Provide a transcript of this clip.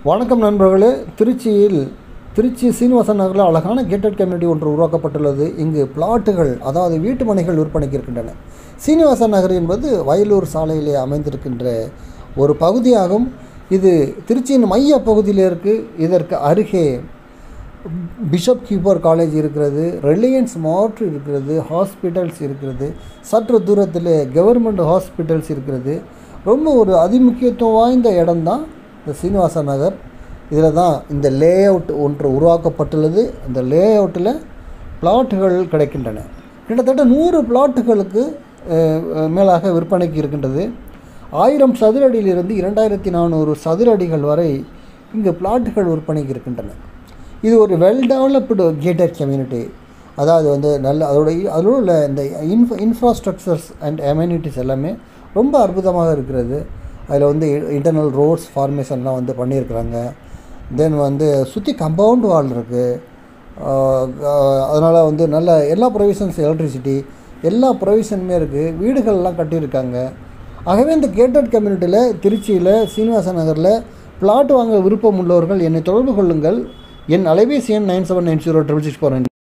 வணக்கம் நண்பர்களே. திருச்சி சீனிவாசன் நகரில் அழகான கேட்டட் கம்யூனிட்டி ஒன்று உருவாக்கப்பட்டுள்ளது. இங்கு பிளாட்டுகள், அதாவது வீட்டு மனைகள் விற்பனைக்கு இருக்கின்றன. சீனிவாசன் நகர் என்பது வயலூர் சாலையிலே அமைந்திருக்கின்ற ஒரு பகுதியாகும். இது திருச்சியின் மைய பகுதியில் இருக்குது. இதற்கு அருகே பிஷப் கீப்பர் காலேஜ் இருக்கிறது, ரிலையன்ஸ் மார்ட் இருக்கிறது, ஹாஸ்பிட்டல்ஸ் இருக்கிறது, சற்று தூரத்தில் கவர்மெண்ட் ஹாஸ்பிட்டல்ஸ் இருக்கிறது. ரொம்ப ஒரு அதிமுக்கியத்துவம் வாய்ந்த இடம்தான் இந்த சீனிவாசன் நகர். இதில் தான் இந்த லே அவுட் ஒன்று உருவாக்கப்பட்டுள்ளது. இந்த லே அவுட்டில் பிளாட்டுகள் கிடைக்கின்றன. கிட்டத்தட்ட 100 பிளாட்டுகளுக்கு மேலாக விற்பனைக்கு இருக்கின்றது. 1000 சதுர அடியிலிருந்து 2400 சதுர அடிகள் வரை இங்கு பிளாட்டுகள் விற்பனைக்கு இருக்கின்றன. இது ஒரு வெல் டெவலப்டு கேட்டட் கம்யூனிட்டி. அதாவது அதில் உள்ள இந்த இன்ஃப்ராஸ்ட்ரக்சர்ஸ் அண்ட் அமெனிட்டிஸ் எல்லாமே ரொம்ப அற்புதமாக இருக்கிறது. அதில் இன்டர்னல் ரோட்ஸ் ஃபார்மேஷன்லாம் பண்ணியிருக்கிறாங்க. தென் சுற்றி கம்பவுண்ட் வால் இருக்குது. அதனால் நல்ல எல்லா ப்ரொவிஷன்ஸ், எலக்ட்ரிசிட்டி, எல்லா ப்ரொவிஷனுமே இருக்குது. வீடுகள்லாம் கட்டியிருக்காங்க. ஆகவே இந்த கேட்டட் கம்யூனிட்டியில் திருச்சியில் சீனிவாசன் நகரில் பிளாட் வாங்க விருப்பம் உள்ளவர்கள் என்னை தொடர்பு கொள்ளுங்கள். என் அலைபேசி எண் 97906664.